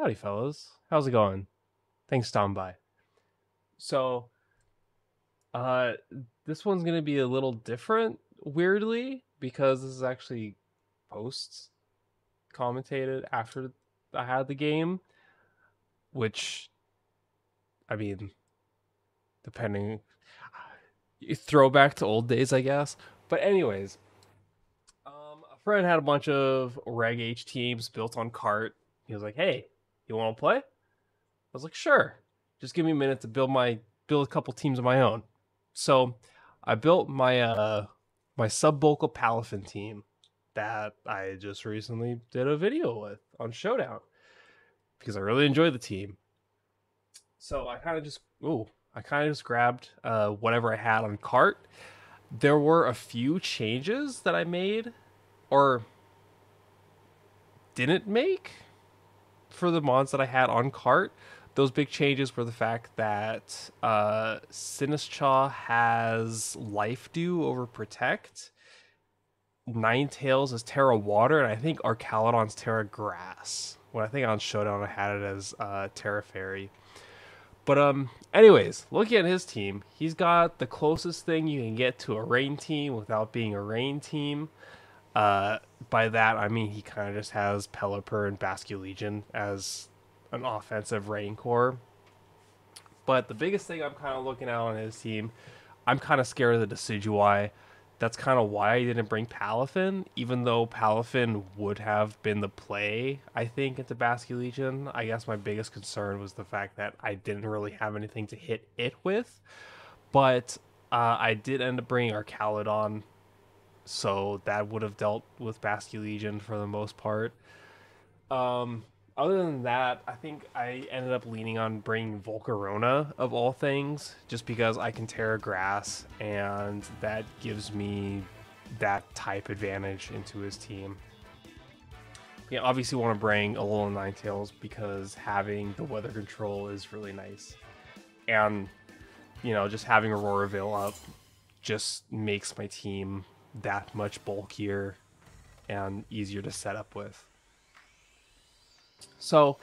Howdy fellas, how's it going? Thanks for stopping by. So, uh, this one's gonna be a little different, weirdly, because this is actually post commentated after I had the game, which, I mean, depending, throwback to old days, I guess. But anyways, a friend had a bunch of Reg H teams built on cart. He was like, "Hey, you want to play?" I was like, "Sure. Just give me a minute to build a couple teams of my own." So I built my sub-vocal Palafin team that I just recently did a video with on Showdown because I really enjoyed the team. So I kind of just grabbed whatever I had on cart. There were a few changes that I made or didn't make for the mods that I had on cart. Those big changes were the fact that Sinistcha has Life Dew over Protect. Ninetales is Terra Water, and I think Arcalodon's Terra Grass. When I think on Showdown I had it as Terra Fairy. But anyways, looking at his team, he's got the closest thing you can get to a rain team without being a rain team. By that I mean he kind of just has Pelipper and Basculegion as an offensive rain core. But the biggest thing I'm kind of looking at on his team, I'm kind of scared of the Decidueye. That's kind of why I didn't bring Palafin, even though Palafin would have been the play, I think, into Basculegion. I guess my biggest concern was the fact that I didn't really have anything to hit it with. But I did end up bringing Arcalodon, so that would have dealt with Basculegion for the most part. Other than that, I think I ended up leaning on bringing Volcarona of all things, just because I can Terra Grass, and that gives me that type advantage into his team. Yeah, obviously want to bring Alolan Ninetales because having the weather control is really nice, and just having Aurora Veil up just makes my team that much bulkier and easier to set up with. So,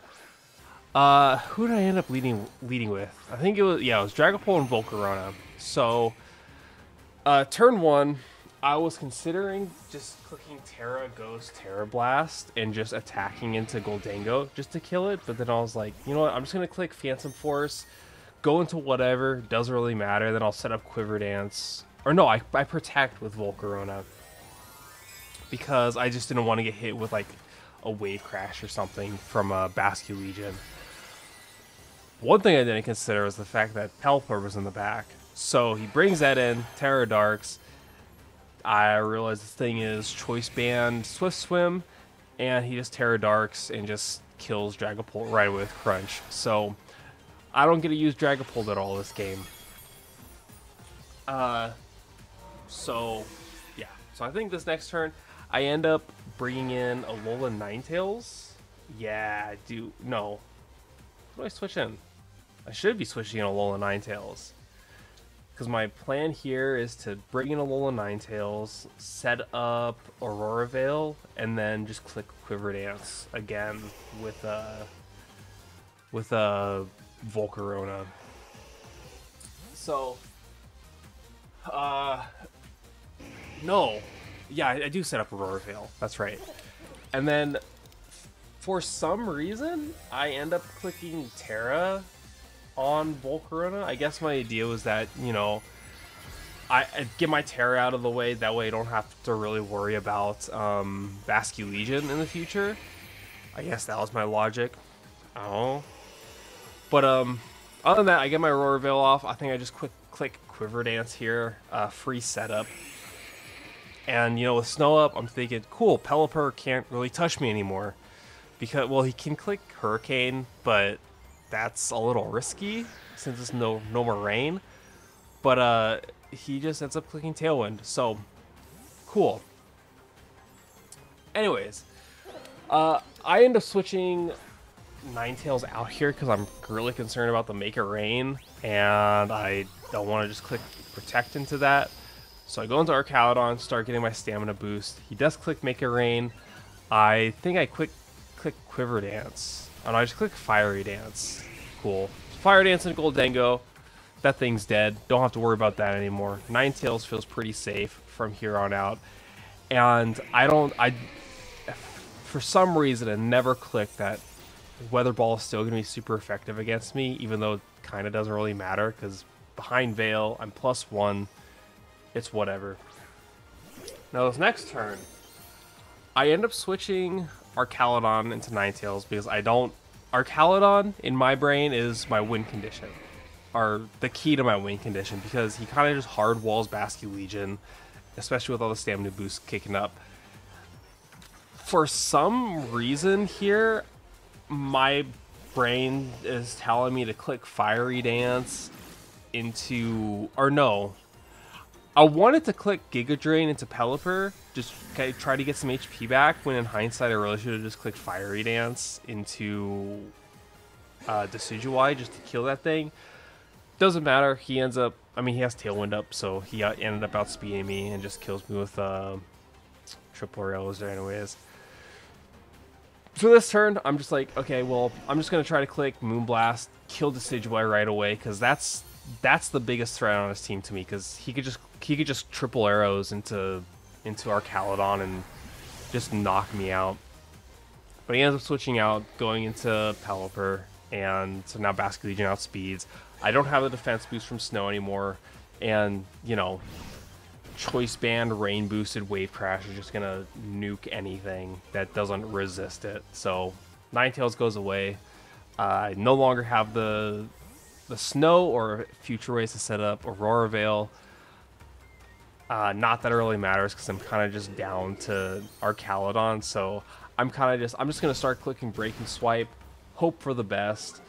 who did I end up leading with? I think it was Dragapult and Volcarona. So, turn one, I was considering just clicking Terra Ghost, Terra Blast, and just attacking into Goldango just to kill it. But then I was like, you know what? I'm just gonna click Phantom Force, go into whatever, doesn't really matter. Then I'll set up Quiver Dance, or no, I protect with Volcarona because I just didn't want to get hit with like a Wave Crash or something from Basculegion. One thing I didn't consider was the fact that Pelipper was in the back. So he brings that in, Terra Darks. I realize this thing is Choice Band Swift Swim, and he just Terra Darks and just kills Dragapult right with Crunch. So I don't get to use Dragapult at all this game. So I think this next turn I end up bringing in Alolan Ninetales. Yeah, I do. No. What do I switch in? I should be switching in Alolan Ninetales. Because my plan here is to bring in Alolan Ninetales, set up Aurora Veil, and then just click Quiver Dance again with Volcarona. So, no. Yeah, I do set up Aurora Veil. That's right. And then, for some reason, I end up clicking Terra on Volcarona. I guess my idea was that, I get my Terra out of the way. That way I don't have to really worry about Basculegion in the future. I guess that was my logic. I don't know. But, other than that, I get my Aurora Veil off. I think I just click Quiver Dance here. Free setup. And, with Snow up, I'm thinking, cool, Pelipper can't really touch me anymore. Because, well, he can click Hurricane, but that's a little risky since it's no more rain. But he just ends up clicking Tailwind, so cool. Anyways, I end up switching Ninetales out here because I'm really concerned about the Make It Rain, and I don't want to just click Protect into that. So I go into Arcalodon, start getting my stamina boost. He does click Make It Rain. I think I click Quiver Dance. Oh no, I just click Fiery Dance. Cool. Fire Dance and Goldengo. That thing's dead. Don't have to worry about that anymore. Ninetales feels pretty safe from here on out. And for some reason, I never clicked that Weather Ball is still going to be super effective against me, even though it kind of doesn't really matter, because behind Veil, I'm +1. It's whatever. Now, this next turn, I end up switching Arcaludon into Ninetales because Arcaludon, in my brain, is my win condition. Or the key to my win condition, because he kind of just hard walls Basculegion, especially with all the stamina boosts kicking up. For some reason here, my brain is telling me to click Fiery Dance into... Or no. I wanted to click Giga Drain into Pelipper, just try to get some HP back, when in hindsight I really should have just clicked Fiery Dance into Decidueye just to kill that thing. Doesn't matter, he ends up... I mean, he has Tailwind up, so he ended up outspeeding me and just kills me with triple arrows there anyways. So this turn, I'm just like, okay, well, I'm just going to try to click Moonblast, kill Decidueye right away, because that's the biggest threat on his team to me, because he could just triple arrows into Arcaludon and just knock me out. But he ends up switching out, going into Pelipper, and so now Basculegion outspeeds. I don't have the defense boost from Snow anymore, and, you know, Choice Band, Rain Boosted Wave Crash is just gonna nuke anything that doesn't resist it. So Ninetales goes away. I no longer have the Snow or future ways to set up Aurora Veil. Not that it really matters because I'm kind of just down to Arcaludon. So I'm just gonna start clicking Breaking Swipe, hope for the best.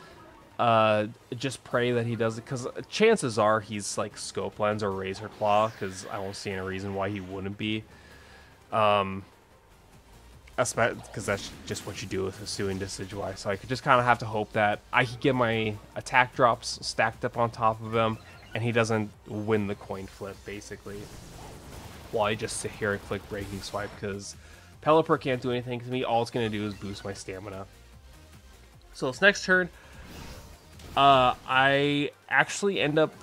Just pray that he does it, because chances are he's like Scope Lens or Razor Claw, because I don't see any reason why he wouldn't be. Because that's just what you do with pursuing Decidueye. So I could just kind of have to hope that I could get my attack drops stacked up on top of him, and he doesn't win the coin flip, basically. While I just sit here and click Breaking Swipe, because Pelipper can't do anything to me. All it's going to do is boost my stamina. So this next turn, I actually end up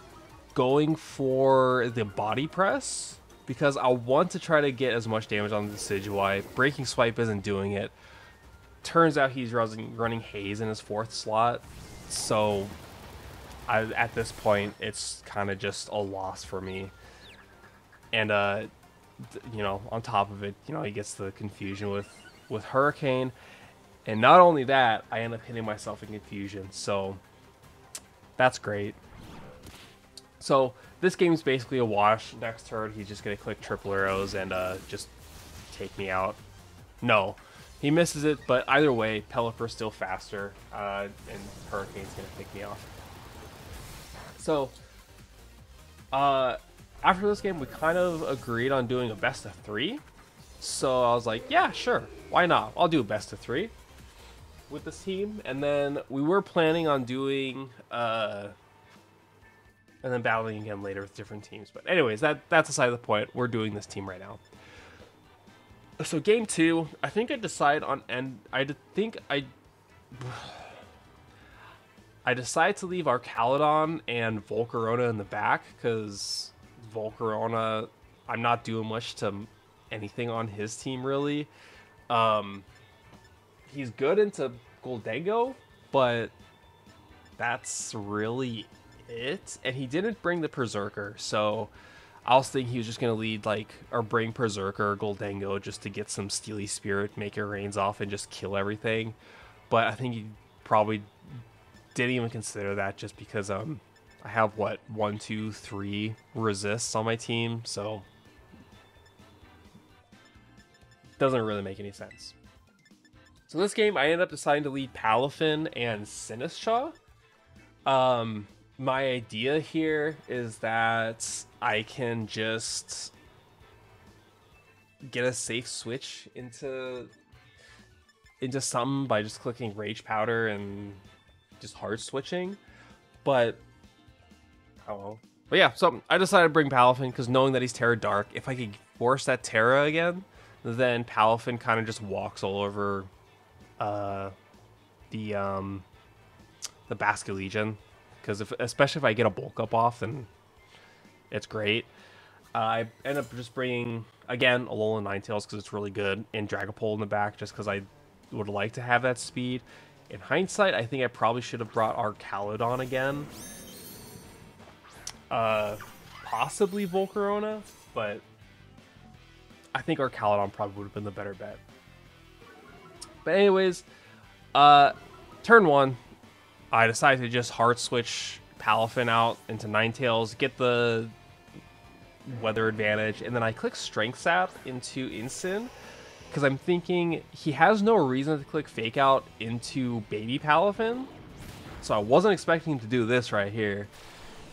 going for the Body Press because I want to try to get as much damage on the Decidueye. Breaking Swipe isn't doing it. Turns out he's running Haze in his 4th slot, so at this point it's kind of just a loss for me. And you know, on top of it, you know, he gets the confusion with Hurricane, and not only that, I end up hitting myself in confusion. So that's great. So this game's basically a wash. Next turn, he's just going to click triple arrows and just take me out. No, he misses it, but either way, Pelipper's still faster, and Hurricane's going to pick me off. So after this game, we kind of agreed on doing a best of 3. So I was like, yeah, sure, why not? I'll do a best of 3 with this team. And then we were planning on doing and then battling again later with different teams. But anyways, that's aside the point. We're doing this team right now. So game 2, I think I decide on I decide to leave Arcaludon and Volcarona in the back, because Volcarona, I'm not doing much to anything on his team really. He's good into Goldengo, but that's really it. And he didn't bring the Berserker, so I was thinking he was just going to lead, like, or bring Berserker or Goldengo just to get some Steely Spirit, make your reins off, and just kill everything. But I think he probably didn't even consider that, just because I have, what, 1, 2, 3 resists on my team, so doesn't really make any sense. So this game, I ended up deciding to lead Palafin and Sinistcha. My idea here is that I can just get a safe switch into something by just clicking Rage Powder and just hard switching. But I don't know. But yeah, so I decided to bring Palafin because knowing that he's Terra Dark, if I could force that Terra again, then Palafin kind of just walks all over the Basket Legion, because especially if I get a bulk up off, then it's great. I end up just bringing, again, Alolan Ninetales because it's really good, and Dragapult in the back just because I would like to have that speed. In hindsight, I think I probably should have brought our Calodon again. Possibly Volcarona, but I think our Calodon probably would have been the better bet. But anyways, turn 1, I decided to just hard switch Palafin out into Ninetales, get the weather advantage, and then I click Strength Sap into Incin because I'm thinking he has no reason to click Fake Out into Baby Palafin, so I wasn't expecting him to do this right here.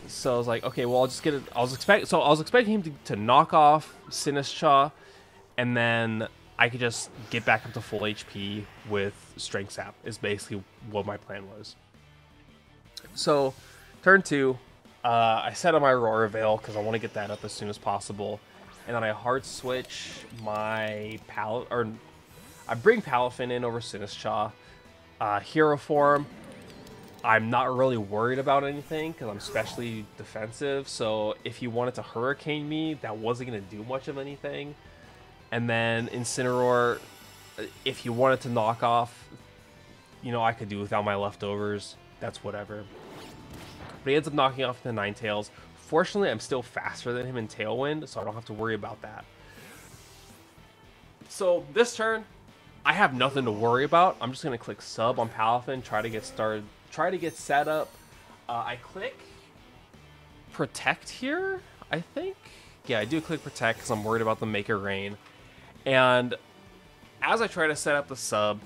So I was like, okay, well, I'll just get it. I was expecting him to knock off Sinistcha, and then I could just get back up to full HP with Strength Sap is basically what my plan was. So turn 2, I set up my Aurora Veil because I want to get that up as soon as possible, and then I hard switch my I bring Palafin in over Sinistcha. Hero form, I'm not really worried about anything because I'm specially defensive, so if you wanted to Hurricane me, that wasn't going to do much of anything. And then Incineroar, if you wanted to knock off, you know, I could do without my leftovers. That's whatever. But he ends up knocking off the Ninetales. Fortunately, I'm still faster than him in Tailwind, so I don't have to worry about that. So this turn, I have nothing to worry about. I'm just going to click sub on Palafin, try to get started, try to get set up. I click Protect here, I think. Yeah, I do click Protect because I'm worried about the Make It Rain. And as I try to set up the sub,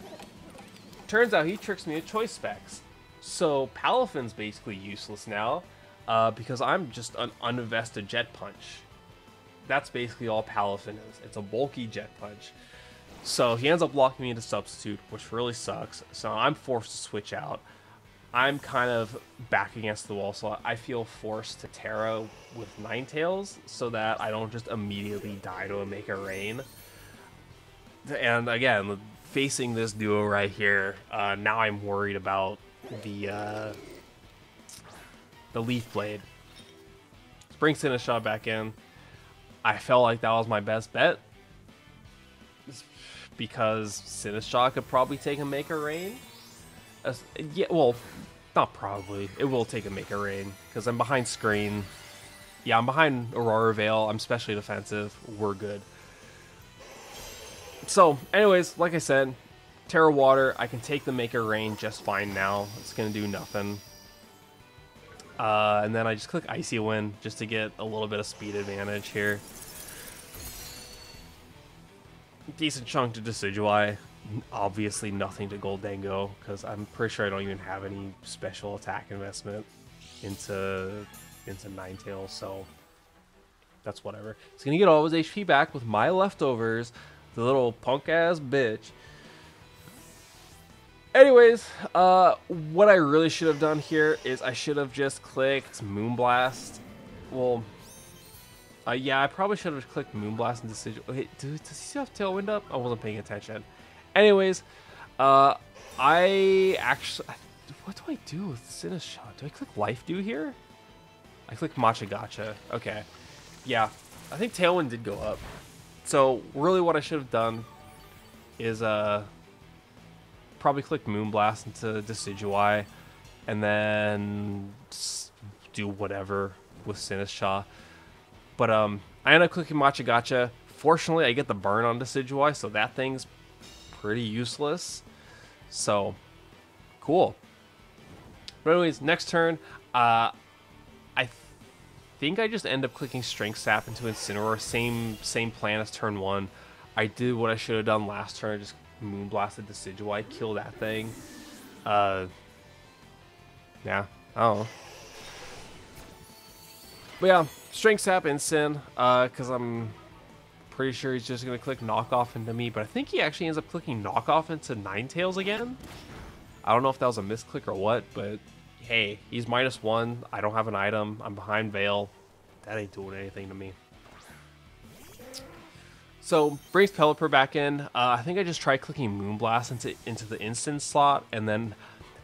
turns out he tricks me with Choice Specs. So Palafin's basically useless now because I'm just an uninvested Jet Punch. That's basically all Palafin is. It's a bulky Jet Punch. So he ends up locking me into Substitute, which really sucks. So I'm forced to switch out. I'm kind of back against the wall, so I feel forced to Terra with Ninetales so that I don't just immediately die to a Make It Rain. And again, facing this duo right here, now I'm worried about the Leaf Blade. Let's bring Sinistcha back in. I felt like that was my best bet because Sinistcha could probably take a Make It Rain. Yeah, well, not probably. It will take a Make It Rain because I'm behind screen. Yeah, I'm behind Aurora Veil. I'm specially defensive. We're good. So, anyways, like I said, Terra Water, I can take the Make It Rain just fine now. It's going to do nothing. And then I just click Icy Wind just to get a little bit of speed advantage here. Decent chunk to Decidueye. Obviously nothing to Goldengo because I'm pretty sure I don't even have any special attack investment into Ninetales, so that's whatever. It's going to get all his HP back with my leftovers. The little punk-ass bitch. Anyways, what I really should have done here is I should have just clicked Moonblast. Well, yeah, I probably should have clicked Moonblast and Decision. Wait, does he still have Tailwind up? I wasn't paying attention. Anyways, I actually... What do I do with Sinistcha? Do I click Life Dew here? I click Matcha Gotcha. Okay. Yeah, I think Tailwind did go up. So, really what I should have done is probably click Moonblast into Decidueye and then do whatever with Sinistcha. But I end up clicking Matcha Gotcha. Fortunately, I get the burn on Decidueye, so that thing's pretty useless. So, cool. But anyways, next turn, I think I just end up clicking Strength Sap into Incineroar. Same plan as turn 1. I did what I should have done last turn. I just Moonblasted Decidueye, kill that thing. Yeah, I don't know. But yeah, Strength Sap Incin, because I'm pretty sure he's just going to click Knockoff into me, but I think he actually ends up clicking Knockoff into Ninetales again. I don't know if that was a misclick or what, but hey, he's -1. I don't have an item. I'm behind Veil. That ain't doing anything to me. So brings Pelipper back in. I think I just tried clicking Moonblast into the instant slot, and then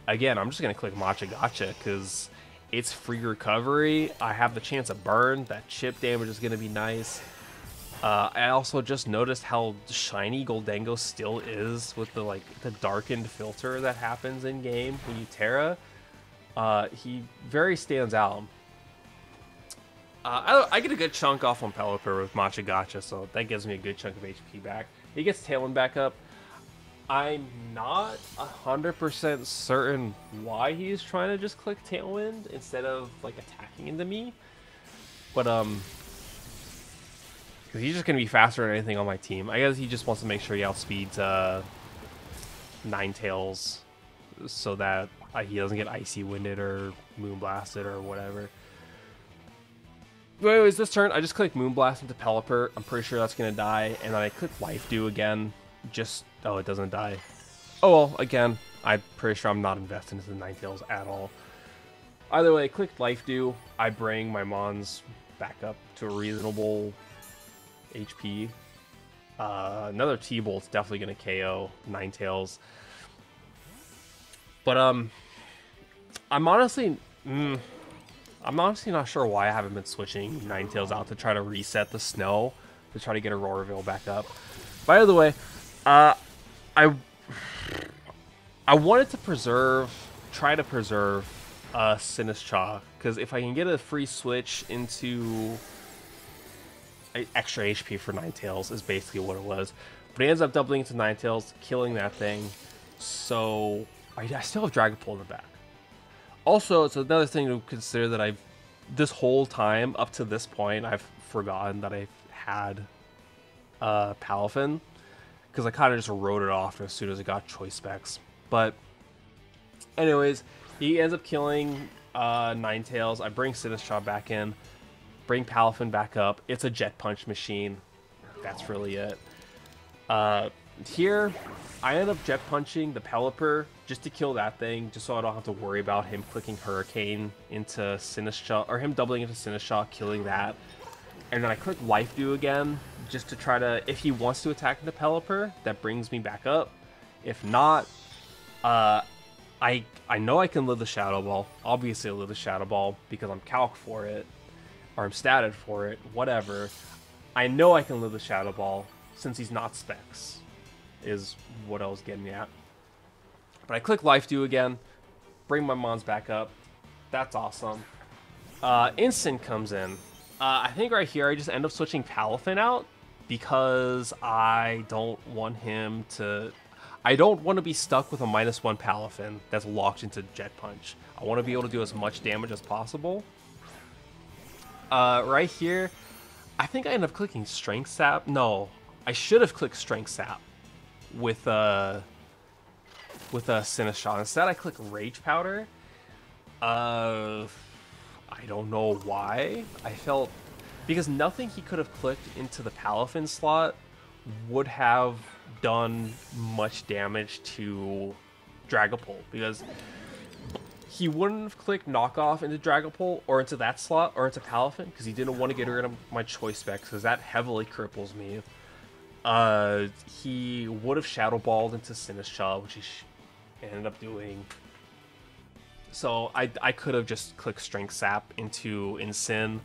again I'm just gonna click Matcha Gotcha because it's free recovery. I have the chance of burn. That chip damage is gonna be nice. I also just noticed how shiny Goldango still is with the darkened filter that happens in game when you Terra. He very stands out. I get a good chunk off on Pelipper with Matcha Gotcha, so that gives me a good chunk of HP back. He gets Tailwind back up. I'm not 100% certain why he's trying to just click Tailwind instead of like attacking into me, but because he's just gonna be faster than anything on my team. I guess he just wants to make sure he outspeeds Ninetales so that he doesn't get Icy Winded or Moonblasted or whatever. But anyways, this turn, I just click Moonblast into Pelipper. I'm pretty sure that's going to die. And then I click Life Dew again. Oh, it doesn't die. Oh, well, again, I'm pretty sure I'm not invested into the Ninetales at all. Either way, I click Life Dew. I bring my Mons back up to a reasonable HP. Another T-Bolt's definitely going to KO Ninetales. But, I'm honestly not sure why I haven't been switching Ninetales out to try to reset the snow to try to get Auroraville back up. By the way, I wanted to try to preserve Sinistcha, because if I can get a free switch into extra HP for Ninetales is basically what it was. But he ends up doubling into Ninetales, killing that thing. So I still have Dragapult in the back. Also, it's another thing to consider that this whole time up to this point, I've forgotten that I've had Palafin, because I kind of just wrote it off as soon as I got choice specs. But anyways, he ends up killing Ninetales. I bring Sinistcha back in, bring Palafin back up. It's a Jet Punch machine. That's really it. Here, I end up Jet Punching the Pelipper just to kill that thing, just so I don't have to worry about him clicking Hurricane into Sinistcha, or him doubling into Sinistcha, killing that. And then I click Life Dew again, just to try to, if he wants to attack the Pelipper, that brings me back up. If not, I know I can live the Shadow Ball. Obviously, I live the Shadow Ball because I'm calc for it, or I'm statted for it, whatever. I know I can live the Shadow Ball since he's not specs, is what I was getting at. But I click Life Dew again, bring my Mons back up. That's awesome. Instant comes in. I think right here I just end up switching Palafin out because I don't want him to... I don't want to be stuck with a -1 Palafin that's locked into Jet Punch. I want to be able to do as much damage as possible. Right here, I think I end up clicking Strength Sap. No, I should have clicked Strength Sap with Sinistcha. Instead, I click Rage Powder. I don't know why. I felt... because nothing he could have clicked into the Palafin slot would have done much damage to Dragapult, because he wouldn't have clicked Knockoff into Dragapult or into that slot or into Palafin because he didn't want to get rid of my choice specs because that heavily cripples me. He would have Shadow Balled into Sinistcha, which he ended up doing. So I could have just clicked Strength Sap into Incin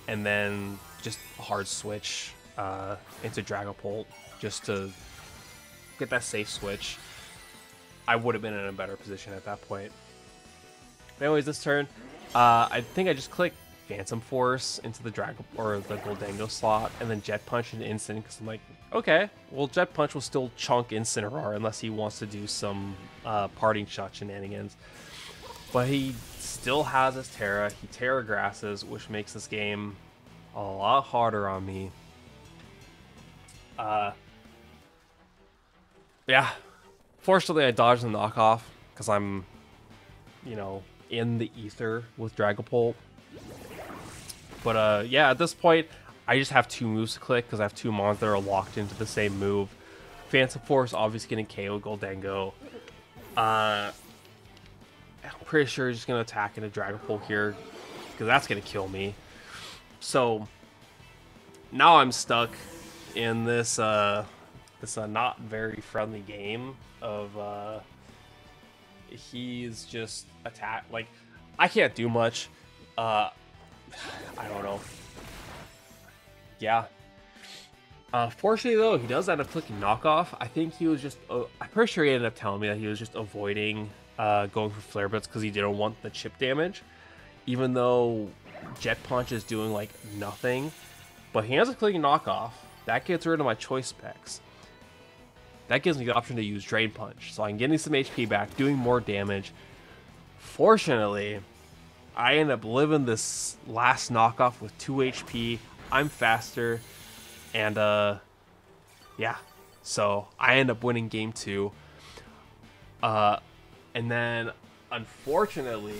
and then just hard switch into Dragapult just to get that safe switch. I would have been in a better position at that point. But anyways, this turn, I think I just clicked Phantom Force into the Goldango slot and then Jet Punch into Instant because I'm like, okay, well, Jet Punch will still chunk Incineroar unless he wants to do some parting shot shenanigans. But he still has his Terra. He Terra Grasses, which makes this game a lot harder on me. Yeah. Fortunately, I dodged the knockoff because I'm, in the ether with Dragapult. But yeah, at this point, I just have 2 moves to click because I have 2 mons that are locked into the same move. Phantom Force obviously getting KO Goldango. I'm pretty sure he's just going to attack into Dragapult here because that's going to kill me. So now I'm stuck in this not very friendly game of he's just like I can't do much. I don't know. Yeah. Fortunately though, he does end up clicking knockoff. I think he was just I'm pretty sure he ended up telling me that he was just avoiding going for flare blitz because he didn't want the chip damage, even though jet punch is doing like nothing. But he ends up clicking knockoff. That gets rid of my choice specs. That gives me the option to use Drain Punch, so I'm getting some HP back, doing more damage. Fortunately, I end up living this last knockoff with 2 HP. I'm faster, and yeah. So I end up winning game 2. And then, unfortunately,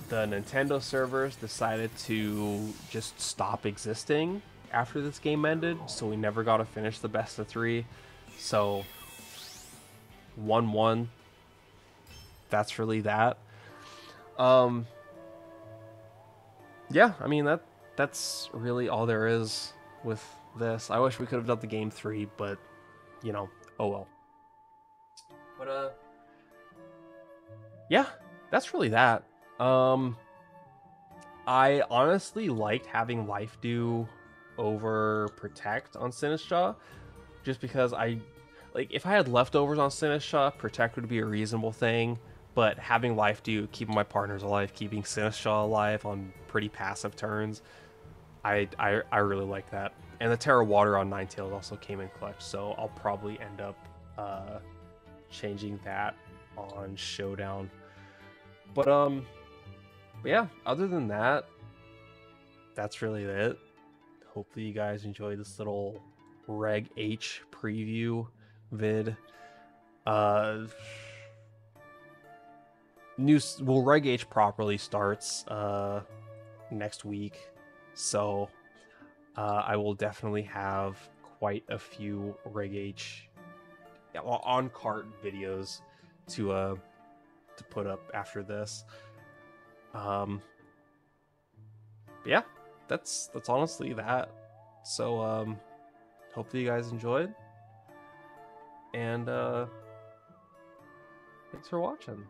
the Nintendo servers decided to just stop existing after this game ended, so we never got to finish the best of 3. So 1-1. That's really that. Yeah, I mean that's really all there is with this. I wish we could have done the game 3, but you know, oh well. But yeah, that's really that. I honestly liked having Life Do over Protect on Sinistcha, just because if I had leftovers on Sinistcha, Protect would be a reasonable thing, but having Life Do, keeping my partners alive, keeping Sinistcha alive on pretty passive turns, I really like that. And the Terra Water on Ninetales also came in clutch, so I'll probably end up changing that on Showdown. But yeah, other than that, that's really it. Hopefully you guys enjoyed this little Reg H preview vid. Reg H properly starts next week, so I will definitely have quite a few Reg H on cart videos to put up after this. Yeah, that's honestly that. So hopefully you guys enjoyed, and thanks for watching.